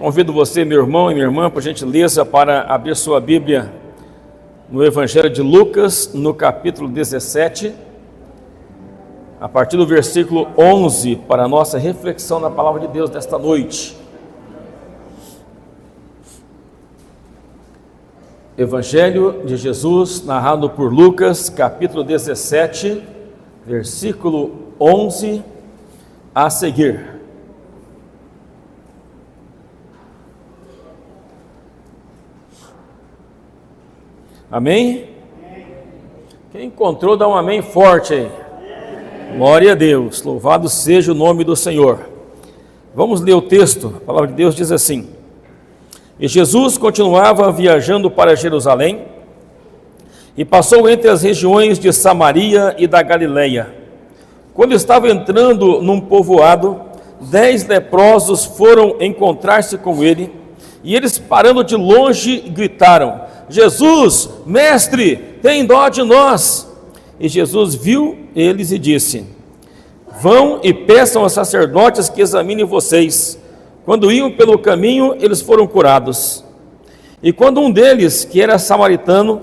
Convido você, meu irmão e minha irmã, por gentileza, para abrir sua Bíblia no Evangelho de Lucas, no capítulo 17, a partir do versículo 11, para a nossa reflexão na palavra de Deus desta noite. Evangelho de Jesus, narrado por Lucas, capítulo 17, versículo 11 a seguir. Amém? Quem encontrou, dá um amém forte aí. Glória a Deus, louvado seja o nome do Senhor. Vamos ler o texto. A palavra de Deus diz assim: E Jesus continuava viajando para Jerusalém e passou entre as regiões de Samaria e da Galileia. Quando estava entrando num povoado, 10 leprosos foram encontrar-se com ele, e eles, parando de longe, gritaram: Jesus, mestre, tem dó de nós. E Jesus viu eles e disse: Vão e peçam aos sacerdotes que examinem vocês. Quando iam pelo caminho, eles foram curados. E quando um deles, que era samaritano,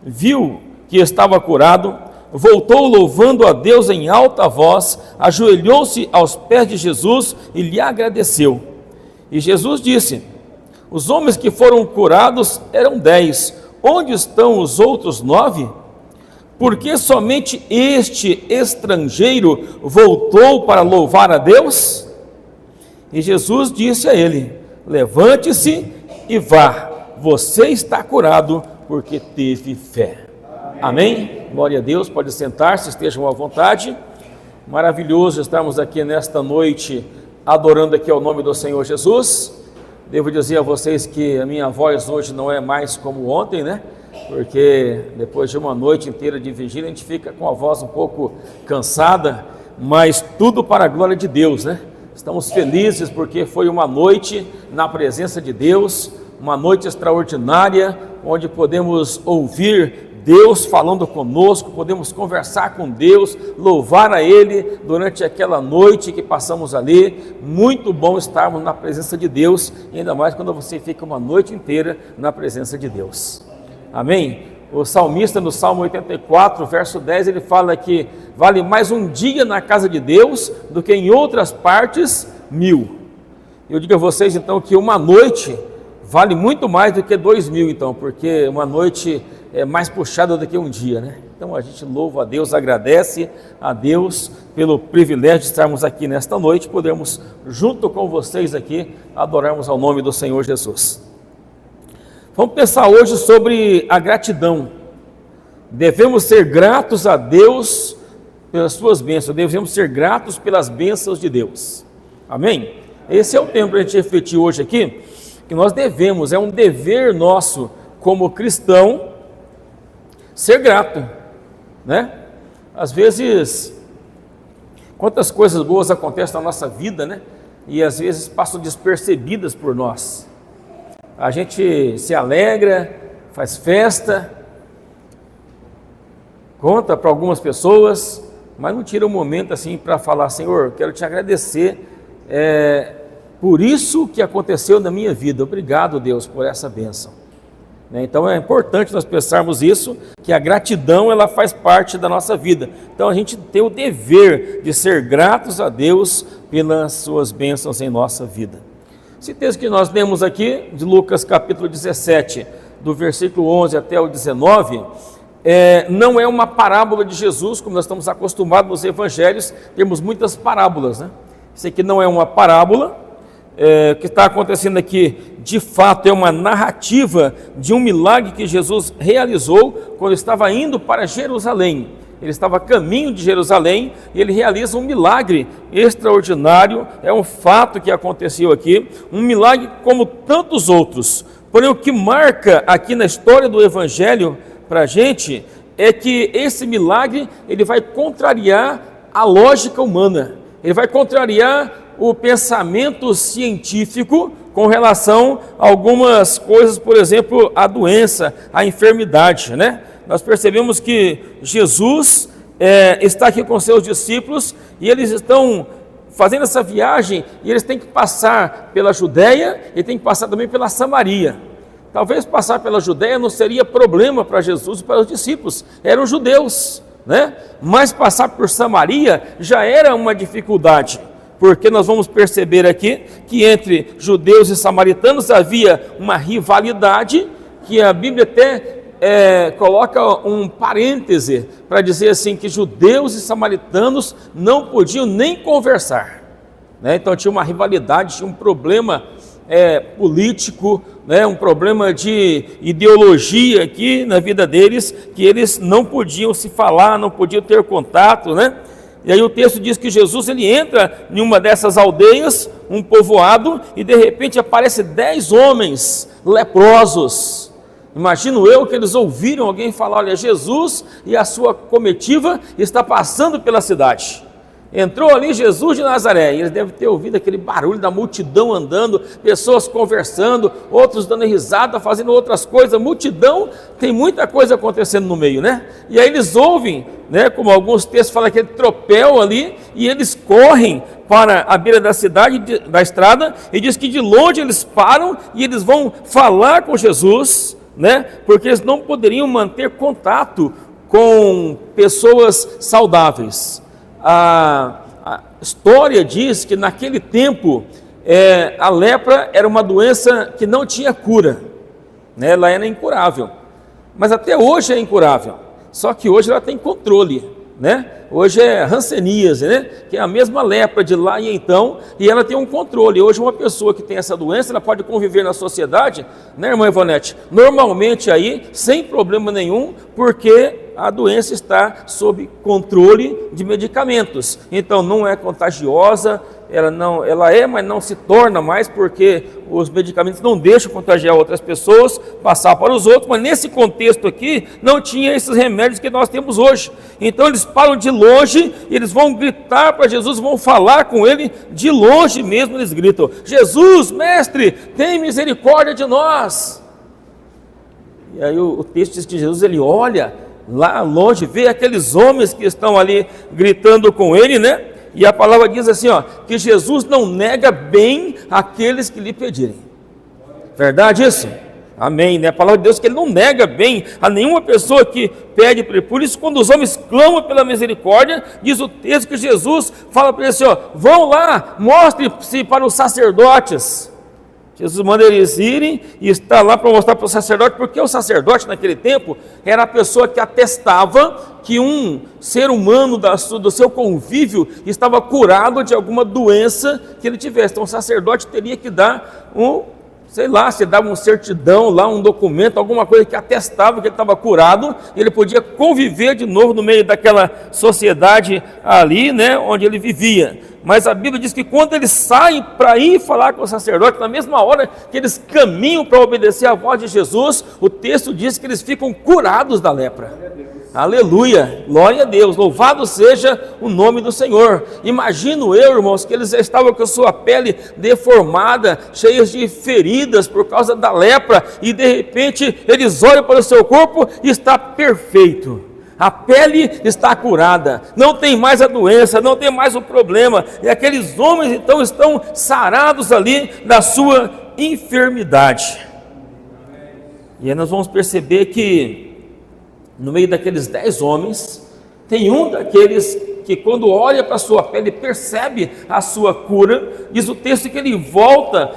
viu que estava curado, voltou louvando a Deus em alta voz, ajoelhou-se aos pés de Jesus e lhe agradeceu. E Jesus disse: Os homens que foram curados eram 10. Onde estão os outros 9? Porque somente este estrangeiro voltou para louvar a Deus? E Jesus disse a ele: Levante-se e vá, você está curado porque teve fé. Amém? Glória a Deus, pode sentar-se, estejam à vontade. Maravilhoso estarmos aqui nesta noite, adorando aqui ao nome do Senhor Jesus. Devo dizer a vocês que a minha voz hoje não é mais como ontem, né? Porque depois de uma noite inteira de vigília, a gente fica com a voz um pouco cansada, mas tudo para a glória de Deus, né? Estamos felizes porque foi uma noite na presença de Deus, uma noite extraordinária, onde podemos ouvir Deus falando conosco, podemos conversar com Deus, louvar a Ele durante aquela noite que passamos ali. Muito bom estarmos na presença de Deus, e ainda mais quando você fica uma noite inteira na presença de Deus. Amém? O salmista no Salmo 84, verso 10, ele fala que vale mais um dia na casa de Deus do que em outras partes 1000. Eu digo a vocês então que uma noite vale muito mais do que 2000 então, porque uma noite é mais puxada do que um dia, né? Então a gente louva a Deus, agradece a Deus pelo privilégio de estarmos aqui nesta noite, podermos junto com vocês aqui adorarmos ao nome do Senhor Jesus. Vamos pensar hoje sobre a gratidão. Devemos ser gratos a Deus pelas suas bênçãos, devemos ser gratos pelas bênçãos de Deus. Amém? Esse é o tempo para a gente refletir hoje aqui, que nós devemos, é um dever nosso como cristão, ser grato, né? Às vezes, quantas coisas boas acontecem na nossa vida, né? E às vezes passam despercebidas por nós. A gente se alegra, faz festa, conta para algumas pessoas, mas não tira um momento assim para falar: Senhor, quero te agradecer por isso que aconteceu na minha vida. Obrigado, Deus, por essa bênção. Então é importante nós pensarmos isso, que a gratidão ela faz parte da nossa vida. Então a gente tem o dever de ser gratos a Deus pelas suas bênçãos em nossa vida. Esse texto que nós lemos aqui, de Lucas capítulo 17, do versículo 11 até o 19, não é uma parábola de Jesus, como nós estamos acostumados nos evangelhos, temos muitas parábolas, né? Isso aqui não é uma parábola. O que está acontecendo aqui, de fato, é uma narrativa de um milagre que Jesus realizou quando estava indo para Jerusalém. Ele estava a caminho de Jerusalém e ele realiza um milagre extraordinário. É um fato que aconteceu aqui, um milagre como tantos outros. Porém, o que marca aqui na história do Evangelho para a gente é que esse milagre ele vai contrariar a lógica humana, ele vai contrariar o pensamento científico com relação a algumas coisas, por exemplo, a doença, a enfermidade, né? Nós percebemos que Jesus está aqui com seus discípulos e eles estão fazendo essa viagem e eles têm que passar pela Judéia e têm que passar também pela Samaria. Talvez passar pela Judéia não seria problema para Jesus e para os discípulos, eram judeus, né? Mas passar por Samaria já era uma dificuldade, porque nós vamos perceber aqui que entre judeus e samaritanos havia uma rivalidade, que a Bíblia até coloca um parêntese para dizer assim, que judeus e samaritanos não podiam nem conversar, né? Então tinha uma rivalidade, tinha um problema político, né? Um problema de ideologia aqui na vida deles, que eles não podiam se falar, não podiam ter contato, né? E aí o texto diz que Jesus ele entra em uma dessas aldeias, um povoado, e de repente aparece 10 homens leprosos. Imagino eu que eles ouviram alguém falar, olha, Jesus e a sua comitiva está passando pela cidade. Entrou ali Jesus de Nazaré, e eles devem ter ouvido aquele barulho da multidão andando, pessoas conversando, outros dando risada, fazendo outras coisas, multidão, tem muita coisa acontecendo no meio, né? E aí eles ouvem, né, como alguns textos falam, aquele tropel ali, e eles correm para a beira da cidade, da estrada, e diz que de longe eles param, e eles vão falar com Jesus, né? Porque eles não poderiam manter contato com pessoas saudáveis. A história diz que naquele tempo a lepra era uma doença que não tinha cura, né? Ela era incurável, mas até hoje é incurável, só que hoje ela tem controle, né? Hoje é hanseníase, né? Que é a mesma lepra de lá e então, e ela tem um controle. Hoje uma pessoa que tem essa doença, ela pode conviver na sociedade, né, irmã Ivonete? Normalmente aí, sem problema nenhum, porque a doença está sob controle de medicamentos. Então não é contagiosa, ela é, mas não se torna mais, porque os medicamentos não deixam contagiar outras pessoas, passar para os outros, mas nesse contexto aqui, não tinha esses remédios que nós temos hoje. Então eles param de longe, e eles vão gritar para Jesus, vão falar com ele, de longe mesmo eles gritam, Jesus, mestre, tem misericórdia de nós. E aí o texto diz que Jesus, ele olha lá longe, vê aqueles homens que estão ali gritando com ele, né? E a palavra diz assim, ó, que Jesus não nega bem aqueles que lhe pedirem. Verdade isso? Amém, né? A palavra de Deus que ele não nega bem a nenhuma pessoa que pede para ele. Por isso, quando os homens clamam pela misericórdia, diz o texto que Jesus fala para eles assim, ó, vão lá, mostre-se para os sacerdotes. Jesus manda eles irem e está lá para mostrar para o sacerdote, porque o sacerdote naquele tempo era a pessoa que atestava que um ser humano do seu convívio estava curado de alguma doença que ele tivesse. Então o sacerdote teria que dar se dava uma certidão lá, um documento, alguma coisa que atestava que ele estava curado, e ele podia conviver de novo no meio daquela sociedade ali, né, onde ele vivia. Mas a Bíblia diz que quando eles saem para ir falar com o sacerdote, na mesma hora que eles caminham para obedecer à voz de Jesus, o texto diz que eles ficam curados da lepra. Aleluia, glória a Deus, louvado seja o nome do Senhor. Imagino eu, irmãos, que eles estavam com a sua pele deformada, cheios de feridas por causa da lepra, e de repente eles olham para o seu corpo e está perfeito. A pele está curada, não tem mais a doença, não tem mais o problema, e aqueles homens então estão sarados ali da sua enfermidade. E aí nós vamos perceber que no meio daqueles 10 homens, tem um daqueles que quando olha para a sua pele, percebe a sua cura. Diz o texto que ele volta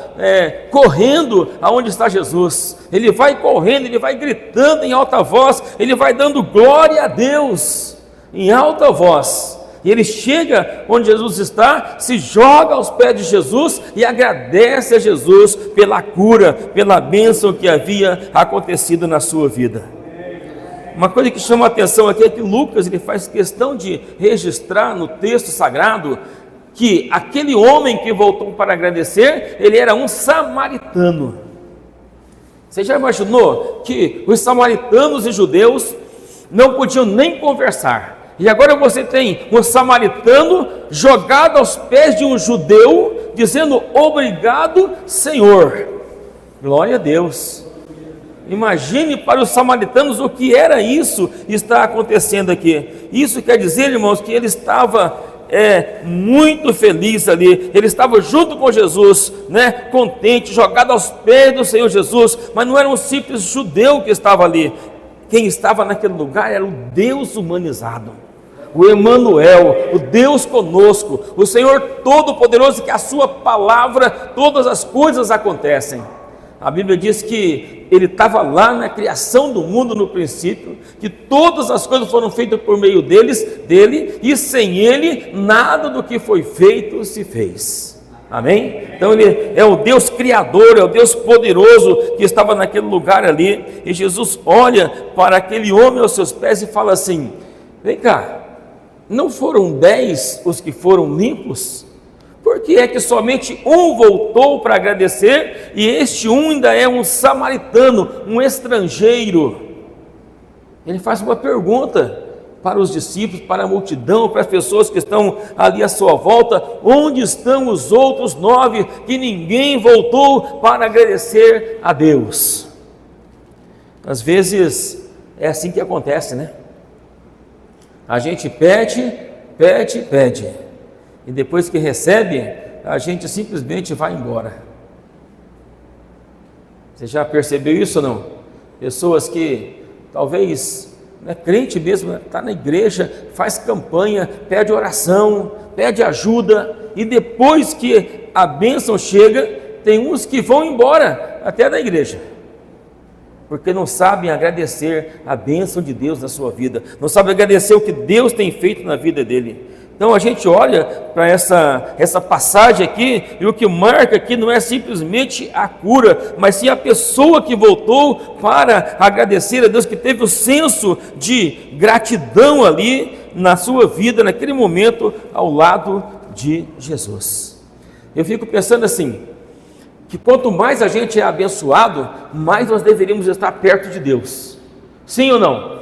correndo aonde está Jesus, ele vai correndo, ele vai gritando em alta voz, ele vai dando glória a Deus em alta voz, e ele chega onde Jesus está, se joga aos pés de Jesus e agradece a Jesus pela cura, pela bênção que havia acontecido na sua vida. Uma coisa que chama a atenção aqui é que Lucas ele faz questão de registrar no texto sagrado que aquele homem que voltou para agradecer, ele era um samaritano. Você já imaginou que os samaritanos e judeus não podiam nem conversar? E agora você tem um samaritano jogado aos pés de um judeu, dizendo obrigado, Senhor. Glória a Deus. Imagine para os samaritanos o que era isso que está acontecendo aqui. Isso quer dizer, irmãos, que ele estava muito feliz ali. Ele estava junto com Jesus, né, contente, jogado aos pés do Senhor Jesus, mas não era um simples judeu que estava ali. Quem estava naquele lugar era o Deus humanizado, o Emanuel, o Deus conosco, o Senhor Todo-Poderoso, que a sua palavra, todas as coisas acontecem. A Bíblia diz que ele estava lá na criação do mundo no princípio, que todas as coisas foram feitas por meio dele, e sem ele nada do que foi feito se fez. Amém? Então ele é o Deus criador, é o Deus poderoso que estava naquele lugar ali, e Jesus olha para aquele homem aos seus pés e fala assim: vem cá, não foram 10 os que foram limpos? Por que é que somente um voltou para agradecer, e este um ainda é um samaritano, um estrangeiro? Ele faz uma pergunta para os discípulos, para a multidão, para as pessoas que estão ali à sua volta: onde estão os outros 9 que ninguém voltou para agradecer a Deus? Às vezes é assim que acontece, né? A gente pede, e depois que recebe, a gente simplesmente vai embora. Você já percebeu isso ou não? Pessoas que talvez, crente mesmo, está na igreja, faz campanha, pede oração, pede ajuda, e depois que a bênção chega, tem uns que vão embora até da igreja, porque não sabem agradecer a bênção de Deus na sua vida, não sabem agradecer o que Deus tem feito na vida dele. Então a gente olha para essa passagem aqui, e o que marca aqui não é simplesmente a cura, mas sim a pessoa que voltou para agradecer a Deus, que teve o senso de gratidão ali na sua vida, naquele momento, ao lado de Jesus. Eu fico pensando assim, que quanto mais a gente é abençoado, mais nós deveríamos estar perto de Deus. Sim ou não?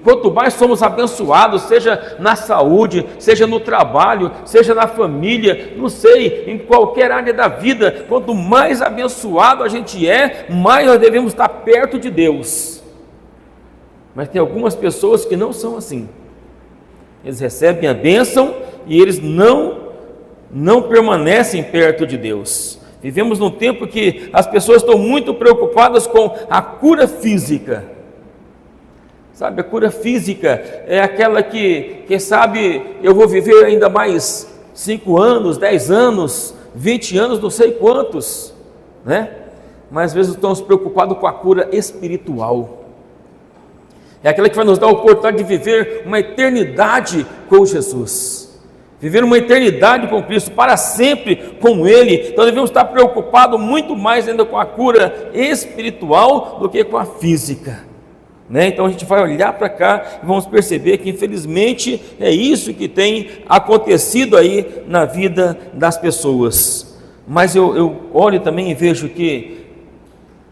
Quanto mais somos abençoados, seja na saúde, seja no trabalho, seja na família, não sei, em qualquer área da vida, quanto mais abençoado a gente é, mais nós devemos estar perto de Deus. Mas tem algumas pessoas que não são assim. Eles recebem a bênção e eles não permanecem perto de Deus. Vivemos num tempo que as pessoas estão muito preocupadas com a cura física. Sabe, a cura física é aquela que, quem sabe, eu vou viver ainda mais 5 anos, 10 anos, 20 anos, não sei quantos, né? Mas às vezes estamos preocupados com a cura espiritual. É aquela que vai nos dar a oportunidade de viver uma eternidade com Jesus, viver uma eternidade com Cristo, para sempre com Ele. Então devemos estar preocupados muito mais ainda com a cura espiritual do que com a física. Então a gente vai olhar para cá e vamos perceber que infelizmente é isso que tem acontecido aí na vida das pessoas. Mas eu olho também e vejo que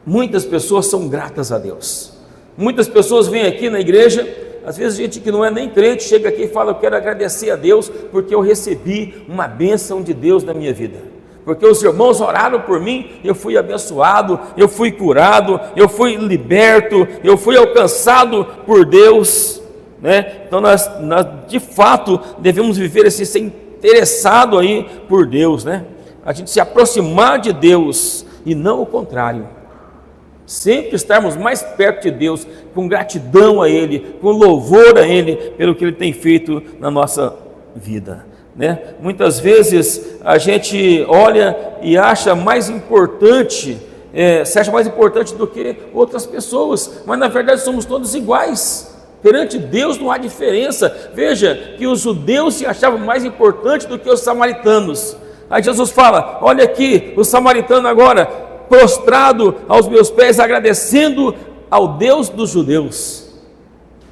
muitas pessoas são gratas a Deus. Muitas pessoas vêm aqui na igreja, às vezes gente que não é nem crente chega aqui e fala: eu quero agradecer a Deus porque eu recebi uma bênção de Deus na minha vida, porque os irmãos oraram por mim, eu fui abençoado, eu fui curado, eu fui liberto, eu fui alcançado por Deus, Então nós de fato devemos viver assim, ser interessado aí por Deus, A gente se aproximar de Deus e não o contrário. Sempre estarmos mais perto de Deus, com gratidão a Ele, com louvor a Ele pelo que Ele tem feito na nossa vida. Muitas vezes a gente olha e acha mais importante, se acha mais importante do que outras pessoas, mas na verdade somos todos iguais. Perante Deus não há diferença. Veja que os judeus se achavam mais importantes do que os samaritanos. Aí Jesus fala: olha aqui, o samaritano agora prostrado aos meus pés, agradecendo ao Deus dos judeus,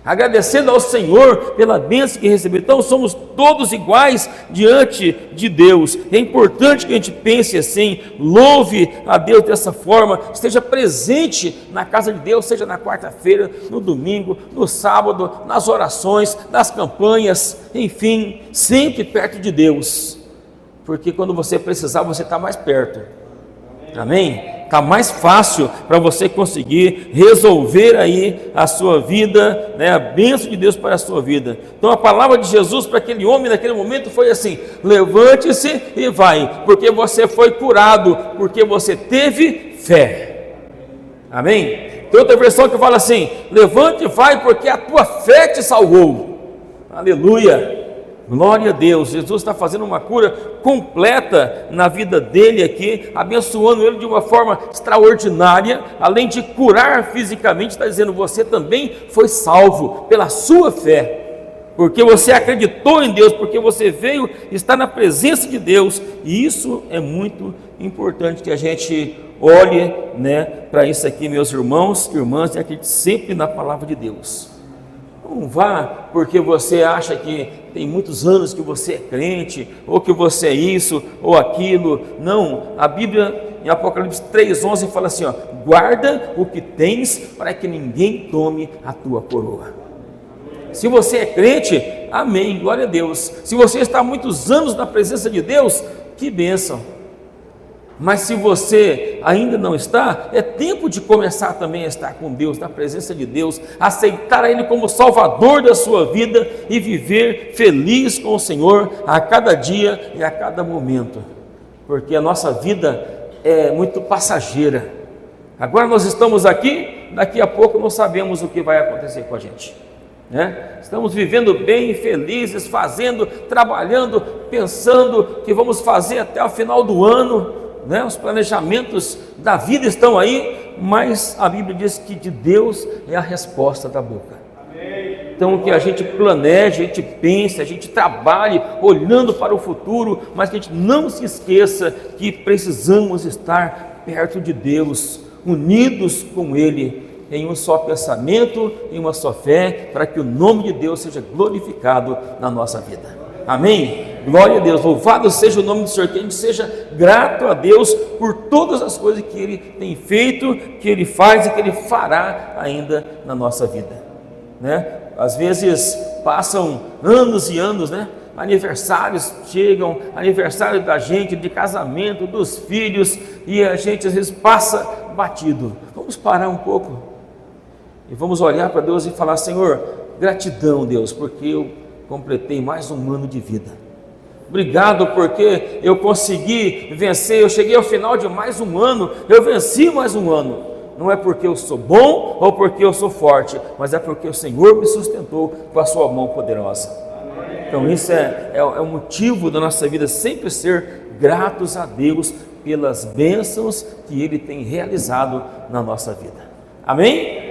agradecendo ao Senhor pela bênção que recebeu. Então somos todos iguais diante de Deus. É importante que a gente pense assim, louve a Deus dessa forma, esteja presente na casa de Deus, seja na quarta-feira, no domingo, no sábado, nas orações, nas campanhas, enfim, sempre perto de Deus, porque quando você precisar, você está mais perto. Amém? Está mais fácil para você conseguir resolver aí a sua vida, né, a bênção de Deus para a sua vida. Então a palavra de Jesus para aquele homem naquele momento foi assim: levante-se e vai, porque você foi curado, porque você teve fé. Amém? Tem outra versão que fala assim: levante e vai, porque a tua fé te salvou. Aleluia! Glória a Deus. Jesus está fazendo uma cura completa na vida dele aqui, abençoando ele de uma forma extraordinária. Além de curar fisicamente, está dizendo: você também foi salvo pela sua fé, porque você acreditou em Deus, porque você veio estar na presença de Deus. E isso é muito importante que a gente olhe, né, para isso aqui, meus irmãos e irmãs, e acredite sempre na palavra de Deus. Não vá porque você acha que tem muitos anos que você é crente, ou que você é isso ou aquilo. Não, a Bíblia em Apocalipse 3:11 fala assim, ó: guarda o que tens para que ninguém tome a tua coroa. Se você é crente, amém, glória a Deus. Se você está há muitos anos na presença de Deus, que bênção. Mas se você ainda não está, é tempo de começar também a estar com Deus, na presença de Deus, aceitar a Ele como Salvador da sua vida e viver feliz com o Senhor a cada dia e a cada momento, porque a nossa vida é muito passageira. Agora nós estamos aqui, daqui a pouco não sabemos o que vai acontecer com a gente, né? Estamos vivendo bem, felizes, fazendo, trabalhando, pensando que vamos fazer até o final do ano, né? Os planejamentos da vida estão aí, mas a Bíblia diz que de Deus é a resposta da boca. Amém. Então que a gente planeje, a gente pense, a gente trabalhe olhando para o futuro, mas que a gente não se esqueça que precisamos estar perto de Deus, unidos com Ele, em um só pensamento, em uma só fé, para que o nome de Deus seja glorificado na nossa vida. Amém? Glória a Deus, louvado seja o nome do Senhor, que a gente seja grato a Deus por todas as coisas que Ele tem feito, que Ele faz e que Ele fará ainda na nossa vida, né? Às vezes passam anos e anos, né? Aniversários chegam, aniversário da gente, de casamento, dos filhos, e a gente às vezes passa batido. Vamos parar um pouco e vamos olhar para Deus e falar: Senhor, gratidão, Deus, porque eu completei mais um ano de vida. Obrigado porque eu consegui vencer, eu cheguei ao final de mais um ano, eu venci mais um ano. Não é porque eu sou bom ou porque eu sou forte, mas é porque o Senhor me sustentou com a sua mão poderosa. Então isso é o motivo da nossa vida, sempre ser gratos a Deus pelas bênçãos que Ele tem realizado na nossa vida. Amém?